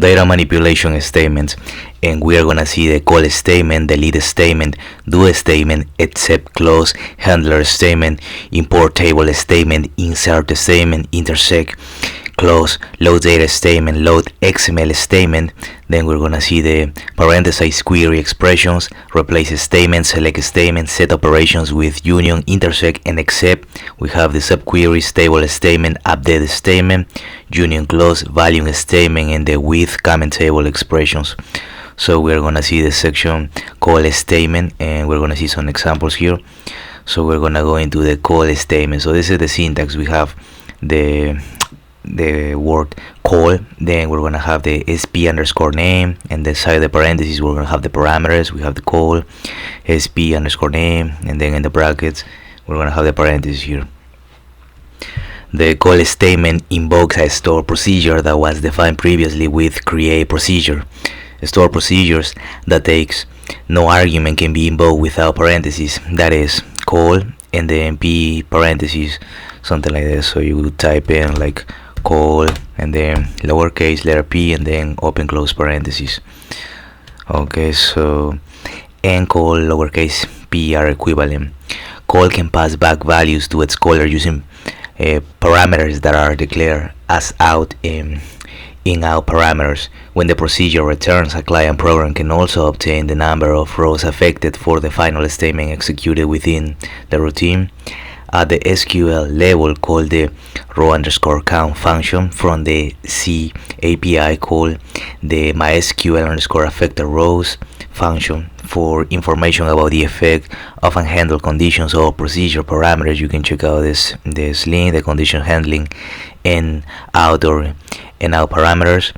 Data manipulation statements, and we are gonna see the call statement, delete statement, do statement, except clause, handler statement, import table statement, insert statement, intersect clause, load data statement, load XML statement. Then we're gonna see the parenthesize query expressions, replace statement, select statement, set operations with union, intersect, and except. We have the subqueries, table statement, update statement, union clause, volume statement, and the with comment table expressions. So we're gonna see the section call statement, and we're gonna see some examples here. So we're gonna go into the call statement. So this is the syntax. We have the word call, then we're gonna have the sp underscore name, and inside the parentheses we're gonna have the parameters. We have the call sp underscore name, and then in the brackets we're gonna have the parentheses here. The call statement invokes a store procedure that was defined previously with create procedure. Store procedures that takes no argument can be invoked without parentheses, that is call and then p parentheses, something like this. So you would type in like call and then lowercase letter p and then open close parentheses. Okay, so and call lowercase p are equivalent. Call can pass back values to its caller using parameters that are declared as out and in-out parameters. When the procedure returns, a client program can also obtain the number of rows affected for the final statement executed within the routine. At the SQL level, call the row underscore count function. From the C API, call the MySQL underscore affected rows function. For information about the effect of unhandled conditions or procedure parameters, you can check out this link, the condition handling and out or and out parameters.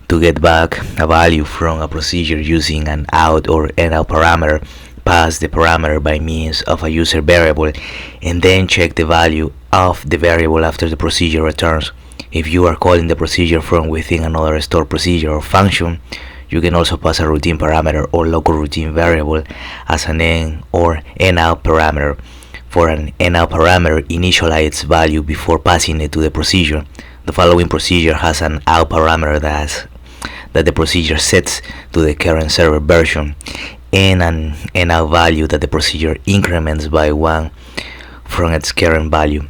To get back a value from a procedure using an out or an out parameter, pass the parameter by means of a user variable and then check the value of the variable after the procedure returns. If you are calling the procedure from within another stored procedure or function, you can also pass a routine parameter or local routine variable as an in or an out parameter. For an in out parameter, initialize its value before passing it to the procedure. The following procedure has an out parameter that the procedure sets to the current server version, and an in out value that the procedure increments by 1 from its current value.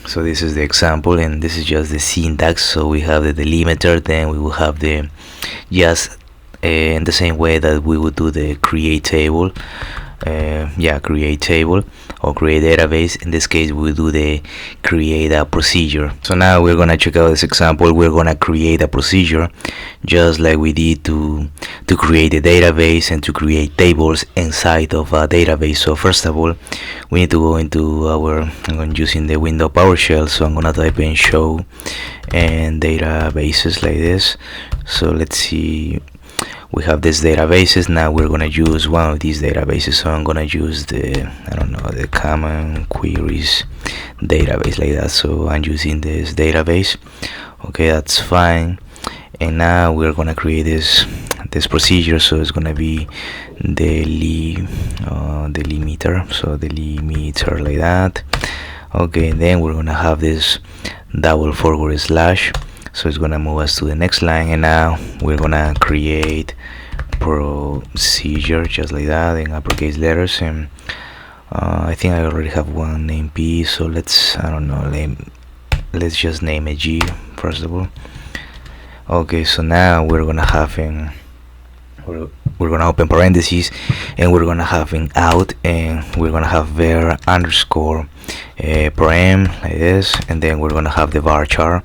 So this is the example, and this is just the syntax. So we have the delimiter, then we will have the just in the same way that we would do the create table. Create table or create database. In this case we will do the create a procedure. So now we're gonna check out this example. We're gonna create a procedure just like we did to create a database and to create tables inside of a database. So first of all, we need to go into I'm using the window PowerShell, so I'm gonna type in show and databases like this. So let's see, we have these databases. Now we're gonna use one of these databases, so I'm gonna use the common queries database like that. So I'm using this database. Okay, that's fine. And now we're gonna create this procedure. So it's gonna be delimiter, so delimiter like that. Okay, and then we're gonna have this double forward slash, so it's gonna move us to the next line. And now we're gonna create procedure just like that in uppercase letters, and I think I already have one named P, so let's just name it G first of all. Okay, so now we're gonna have we're gonna open parentheses, and we're gonna have in out, and we're gonna have var underscore param like this, and then we're gonna have the varchar,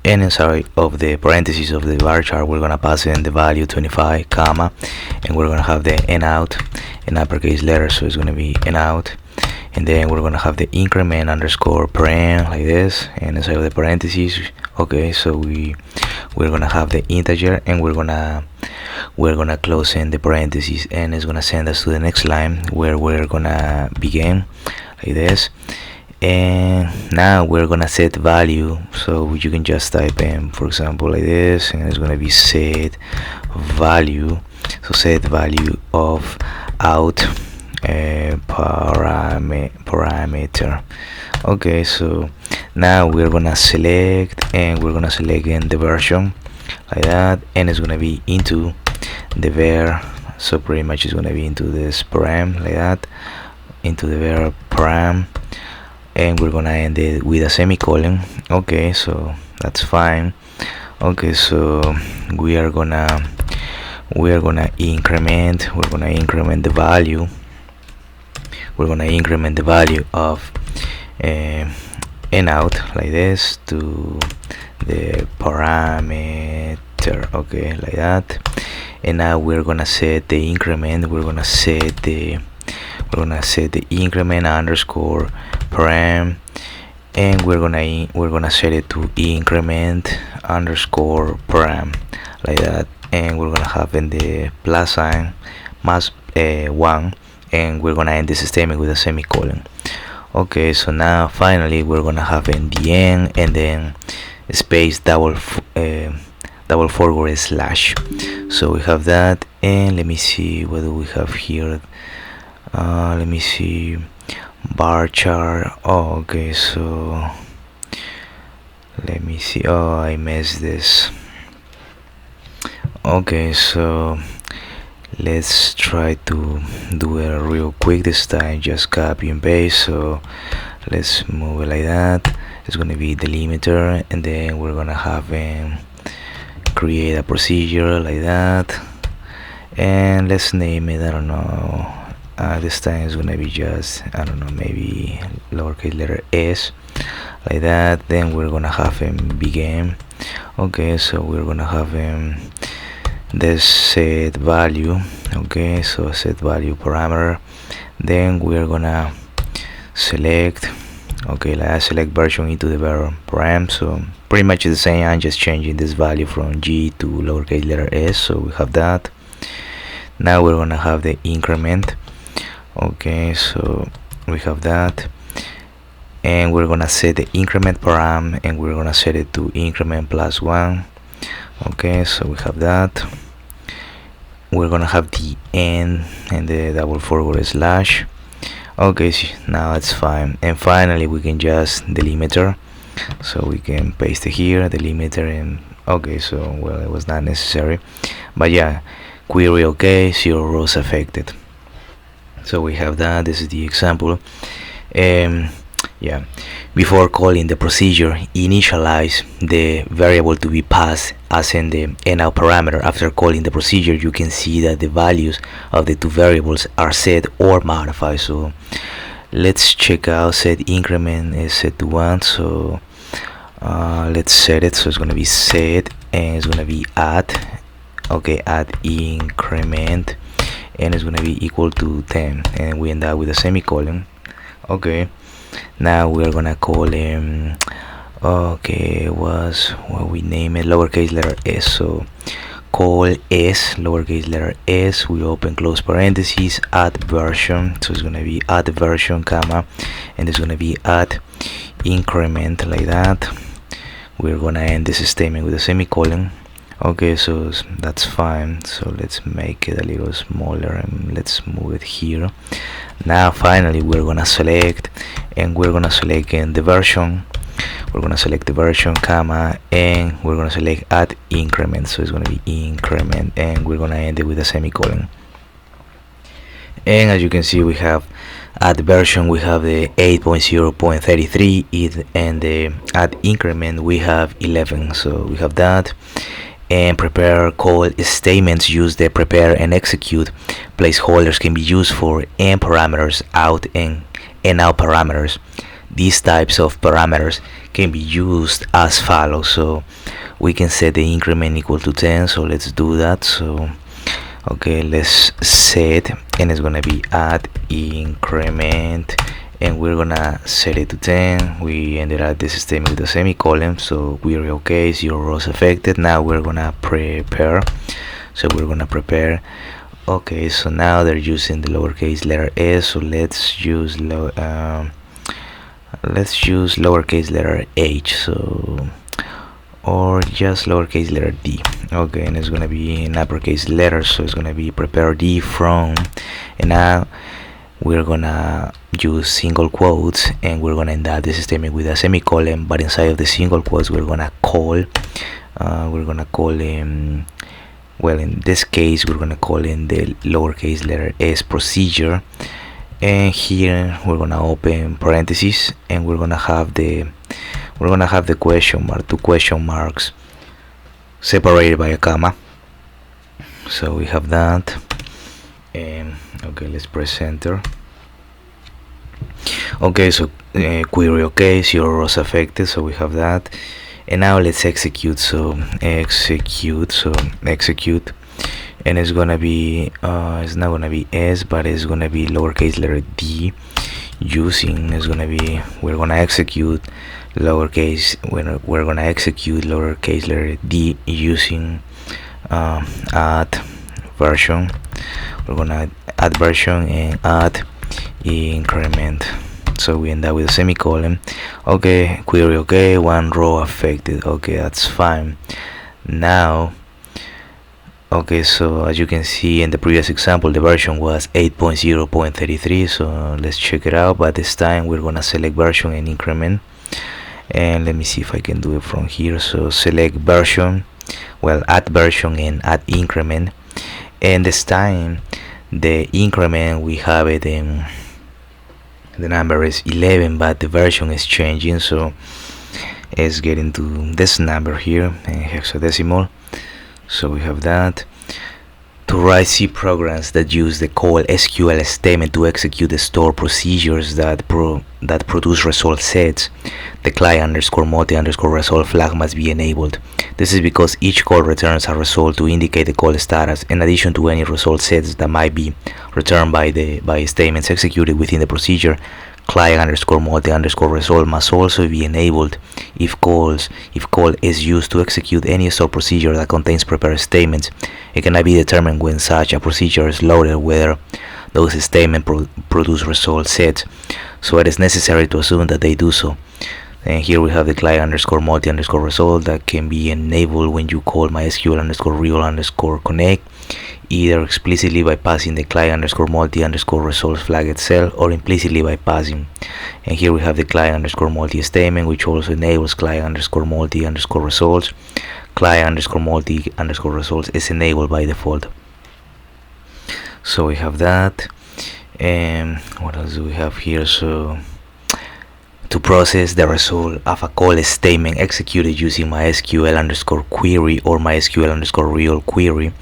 and inside of the parentheses of the varchar we're gonna pass in the value 25 comma, and we're gonna have the n out in uppercase letters, so it's gonna be n out, and then we're gonna have the increment underscore param like this, and inside of the parentheses. Okay, so we're gonna have the integer, and we're gonna close in the parentheses, and it's gonna send us to the next line where we're gonna begin like this. And now we're gonna set value, so you can just type in, for example, like this, and it's gonna be set value. So set value of out parameter. Okay, so now we're gonna select, and we're gonna select in the version. like that, and it's gonna be into the var. So pretty much it's gonna be into this param, like that, into the var param, and we're gonna end it with a semicolon. Okay, so that's fine. Okay, so we are gonna increment the value. We're gonna increment the value of n out like this to the parameter. Okay, like that. And now we're gonna set the increment. We're gonna set the increment underscore param, and we're gonna set it to increment underscore param, like that. And we're gonna have in the plus sign plus 1, and we're gonna end this statement with a semicolon. Okay, so now finally we're gonna have in the end and then space double forward slash. So we have that, and let me see what do we have here. Let me see, bar chart. Oh, okay, so let me see. Oh, I missed this. Okay, so let's try to do it real quick this time. Just copy and paste. So let's move it like that. It's gonna be delimiter, and then we're gonna have create a procedure like that, and let's name it, I don't know, this time it's gonna be just, I don't know, maybe lowercase letter s, like that. Then we're gonna have begin. Okay, so we're gonna have this set value. Okay, so set value parameter. Then we're gonna select, okay, let's select version into the param. So pretty much the same. I'm just changing this value from G to lowercase letter s. So we have that. Now we're gonna have the increment. Okay, so we have that, and we're gonna set the increment param, and we're gonna set it to increment plus 1. Okay, so we have that. We're gonna have the end and the double forward slash. Okay, so now it's fine. And finally we can just delimiter, so we can paste it here, delimiter, and okay, so well, it was not necessary, but yeah, query okay, 0 rows affected. So we have that. This is the example. Yeah, before calling the procedure, initialize the variable to be passed as in the now parameter. After calling the procedure, you can see that the values of the two variables are set or modified. So let's check out. Set increment is set to 1, so let's set it. So it's gonna be set, and it's gonna be add. Okay, add increment, and it's gonna be equal to 10, and we end up with a semicolon. Okay, now we're gonna call him, okay, was what we name it, lowercase letter s. So call s, lowercase letter s, we open close parentheses, add version. So it's gonna be add version comma, and it's gonna be add increment, like that. We're gonna end this statement with a semicolon. Okay, so that's fine. So let's make it a little smaller, and let's move it here. Now finally we're gonna select, and we're gonna select in the version. We're gonna select the version comma, and we're gonna select add increment. So it's gonna be increment, and we're gonna end it with a semicolon. And as you can see, we have at the version we have the 8.0.33, and the add increment we have 11. So we have that. And prepare call statements use the prepare and execute. Placeholders can be used for and parameters, out and out parameters. These types of parameters can be used as follows. So we can set the increment equal to 10. So let's do that. So okay, let's set, and it's gonna be add increment, and we're gonna set it to 10. We ended up this statement with a semicolon, so we're okay, 0 rows affected. Now we're gonna prepare. So we're gonna prepare. Okay, so now they're using the lowercase letter s, so let's use lowercase letter h, so, or just lowercase letter d. Okay, and it's gonna be in uppercase letters, so it's gonna be prepare d from, and now we're gonna use single quotes, and we're gonna end up this statement with a semicolon, but inside of the single quotes we're gonna call we're gonna call him, well, in this case we're gonna call in the lowercase letter s procedure, and here we're gonna open parentheses, and we're gonna have the question mark, two question marks separated by a comma. So we have that, and okay, let's press enter. Okay, so query okay, zero rows affected, so we have that. And now let's execute. So execute, and it's gonna be it's not gonna be s, but it's gonna be lowercase letter d, using, it's gonna be, we're gonna execute lowercase letter d using add version. We're gonna add version and add increment, so we end up with a semicolon. Okay, query okay, one row affected. Okay, that's fine. Now, okay, so as you can see in the previous example, the version was 8.0.33, so let's check it out. But this time we're gonna select version and increment, and let me see if I can do it from here. So select version, well, add version and add increment, and this time the increment, we have it in, the number is 11, but the version is changing, so it's getting to this number here in hexadecimal. So we have that. To write C programs that use the call SQL statement to execute the store procedures that produce result sets, the client _multi_result flag must be enabled. This is because each call returns a result to indicate the call status, in addition to any result sets that might be returned by statements executed within the procedure. Client _multi_result must also be enabled if call is used to execute any store procedure that contains prepared statements. It cannot be determined when such a procedure is loaded whether those statements produce result sets, so it is necessary to assume that they do so. And here we have the client _multi_result that can be enabled when you call MySQL_real_connect, either explicitly by passing the client _multi_result flag itself, or implicitly by passing. And here we have the client _multi statement, which also enables client _multi_results. Client _multi_results is enabled by default. So we have that. And what else do we have here? So to process the result of a call statement executed using MySQL_query or MySQL_real query,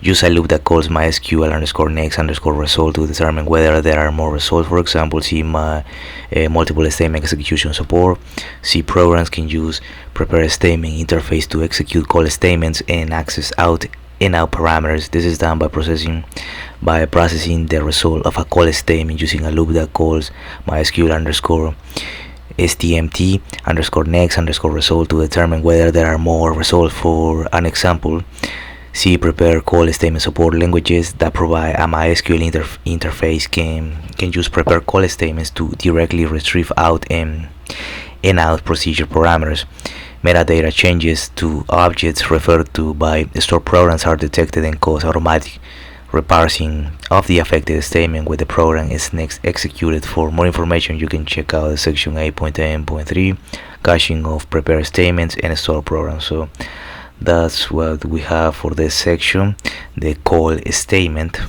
use a loop that calls MySQL_next_result to determine whether there are more results. For example, see my multiple statement execution support. C programs can use prepare statement interface to execute call statements and access out and out parameters. This is done by processing the result of a call statement using a loop that calls MySQL_stmt_next_result to determine whether there are more results. For an example, C prepare call statement support languages that provide a MySQL interface can use prepare call statements to directly retrieve out and out procedure parameters. Metadata changes to objects referred to by store programs are detected and cause automatic reparsing of the affected statement when the program is next executed. For more information, you can check out section 8.10.3, caching of prepared statements and store programs. So that's what we have for this section, the call statement.